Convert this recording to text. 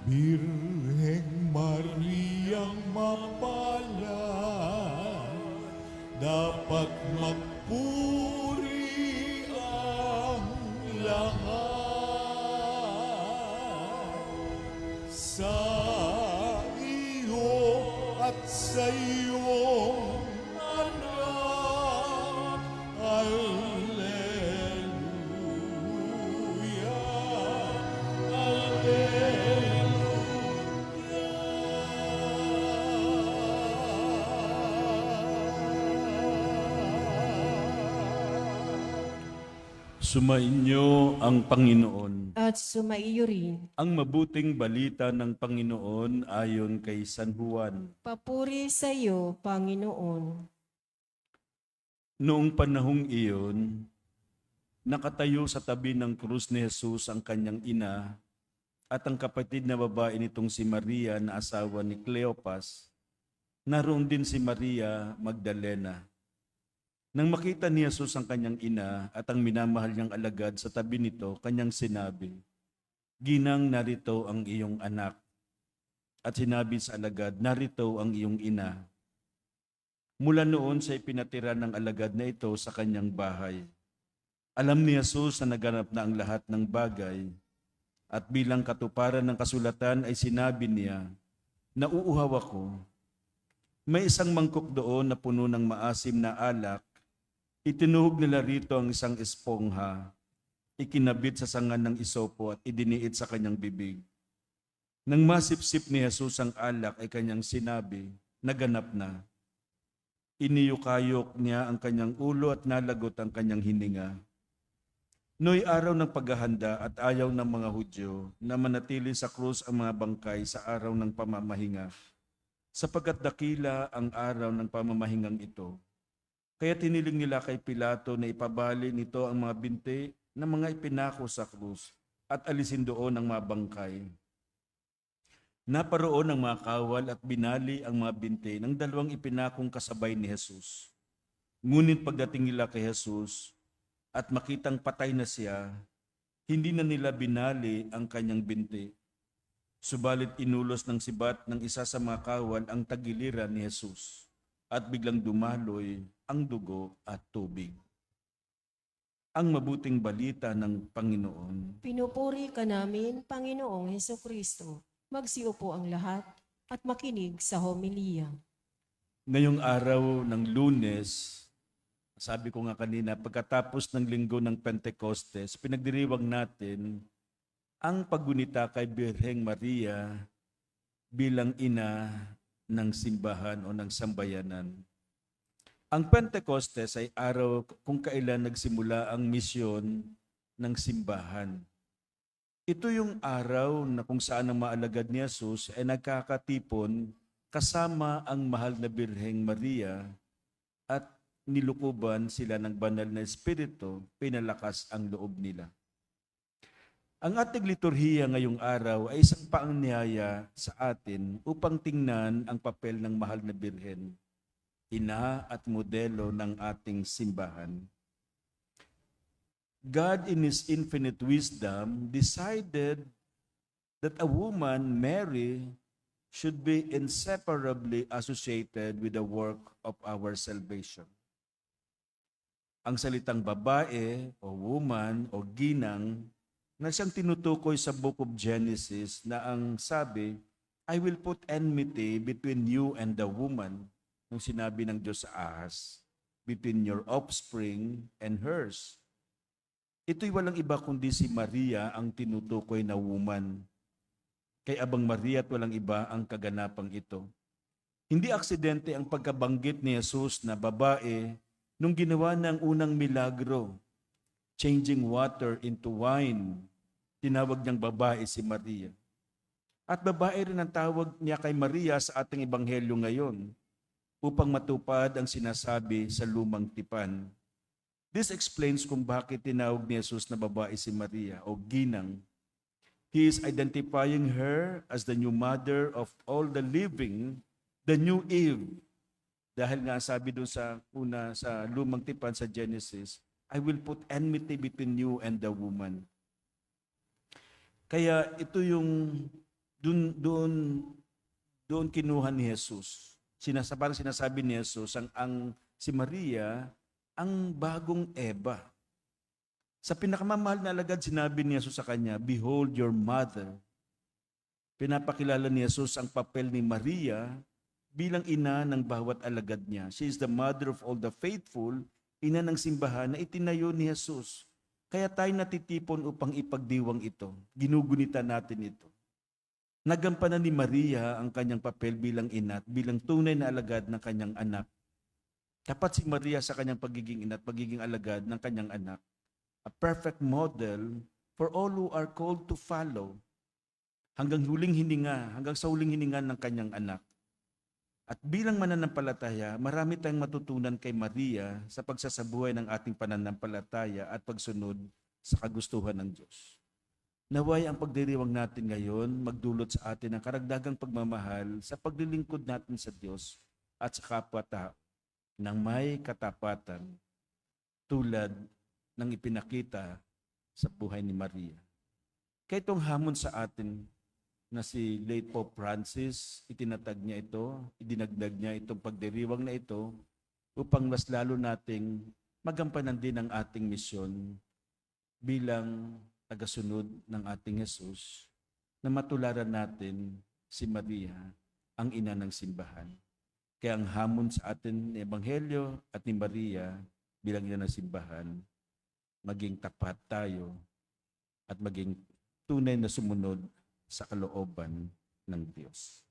Birheng Mariang mapalad, dapat magpuri ang lahat sa iyo at sa iyong anak. Alleluia, Alleluia. Sumainyo ang Panginoon. At sumaiyo rin. Ang mabuting balita ng Panginoon ayon kay San Juan. Papuri sa iyo, Panginoon. Noong panahong iyon, nakatayo sa tabi ng krus ni Jesus ang kanyang ina at ang kapatid na babae nitong si Maria na asawa ni Cleopas. Naroon din si Maria Magdalena. Nang makita ni Jesus ang kanyang ina at ang minamahal niyang alagad sa tabi nito, kanyang sinabi, "Ginang, narito ang iyong anak." At sinabi sa alagad, "Narito ang iyong ina." Mula noon sa ipinatira ng alagad na ito sa kanyang bahay. Alam ni Jesus na naganap na ang lahat ng bagay at bilang katuparan ng kasulatan ay sinabi niya, "Nauuhaw ako." May isang mangkok doon na puno ng maasim na alak. Itinuhog nila rito ang isang espongha, ikinabit sa sangan ng isopo at idiniit sa kanyang bibig. Nang masipsip ni Jesus ang alak ay kanyang sinabi, "Naganap na." Iniyukayok niya ang kanyang ulo at nalagot ang kanyang hininga. Noy araw ng paghahanda at ayaw ng mga Hudyo na manatili sa krus ang mga bangkay sa araw ng pamamahinga, sapagkat dakila ang araw ng pamamahingang ito. Kaya tiniling nila kay Pilato na ipabali nito ang mga binti ng mga ipinako sa krus at alisin doon ang mga bangkay. Naparoon ang mga kawal at binali ang mga binti ng dalawang ipinakong kasabay ni Jesus. Ngunit pagdating nila kay Jesus at makitang patay na siya, hindi na nila binali ang kanyang binti. Subalit inulos ng sibat ng isa sa mga kawal ang tagiliran ni Jesus at biglang dumaloy ang dugo at tubig. Ang mabuting balita ng Panginoon. Pinupuri ka namin, Panginoong Hesukristo. Magsiupo ang lahat at makinig sa homilya. Ngayong araw ng Lunes, sabi ko nga kanina, pagkatapos ng linggo ng Pentecostes, pinagdiriwang natin ang paggunita kay Birheng Maria bilang ina ng simbahan o ng sambayanan. Ang Pentecostes ay araw kung kailan nagsimula ang misyon ng simbahan. Ito yung araw na kung saan ang maalagad ni Jesus ay nagkakatipon kasama ang mahal na Birheng Maria at nilukuban sila ng banal na Espiritu, pinalakas ang loob nila. Ang ating liturhiya ngayong araw ay isang paanyaya sa atin upang tingnan ang papel ng mahal na Birhen, ina at modelo ng ating simbahan. God in His infinite wisdom decided that a woman, Mary, should be inseparably associated with the work of our salvation. Ang salitang babae o woman o ginang na siyang tinutukoy sa Book of Genesis na ang sabi, "I will put enmity between you and the woman," nung sinabi ng Diyos sa Ahas, "between your offspring and hers." Ito'y walang iba kundi si Maria ang tinutukoy na woman. Kay abang Maria at walang iba ang kaganapang ito. Hindi aksidente ang pagkabanggit ni Jesus na babae nung ginawa ng unang milagro, changing water into wine. Tinawag niyang babae si Maria. At babae rin ang tawag niya kay Maria sa ating ebanghelyo ngayon upang matupad ang sinasabi sa lumang tipan. This explains kung bakit tinawag ni Jesus na babae si Maria o ginang. He is identifying her as the new mother of all the living, the new Eve. Dahil nga sabi doon sa sa lumang tipan sa Genesis, I will put enmity between you and the woman. Kaya ito yung doon kinuha ni Jesus. Parang sinasabi ni Jesus, si Maria, ang bagong Eva. Sa pinakamamahal na alagad, sinabi ni Jesus sa kanya, behold your mother. Pinapakilala ni Jesus ang papel ni Maria bilang ina ng bawat alagad niya. She is the mother of all the faithful, ina ng simbahan na itinayo ni Jesus. Kaya tayo natitipon upang ipagdiwang ito. Ginugunita natin ito. Nagampanan ni Maria ang kanyang papel bilang ina at bilang tunay na alagad ng kanyang anak. Tapat si Maria sa kanyang pagiging ina at pagiging alagad ng kanyang anak. A perfect model for all who are called to follow. Hanggang sa huling hininga ng kanyang anak. At bilang mananampalataya, marami tayong matutunan kay Maria sa pagsasabuhay ng ating pananampalataya at pagsunod sa kagustuhan ng Diyos. Naway ang pagdiriwang natin ngayon magdulot sa atin ng karagdagang pagmamahal sa paglilingkod natin sa Diyos at sa kapwa-tao ng may katapatan tulad ng ipinakita sa buhay ni Maria. Kaya itong hamon sa atin na si late Pope Francis, itinatag niya ito, idinagdag niya itong pagdiriwang na ito upang mas lalo nating magampanan din ang ating misyon bilang tagasunod ng ating Jesus na matularan natin si Maria, ang ina ng simbahan. Kaya ang hamon sa atin ni Ebanghelyo at ni Maria bilang ina ng simbahan, maging tapat tayo at maging tunay na sumunod sa kalooban ng Diyos.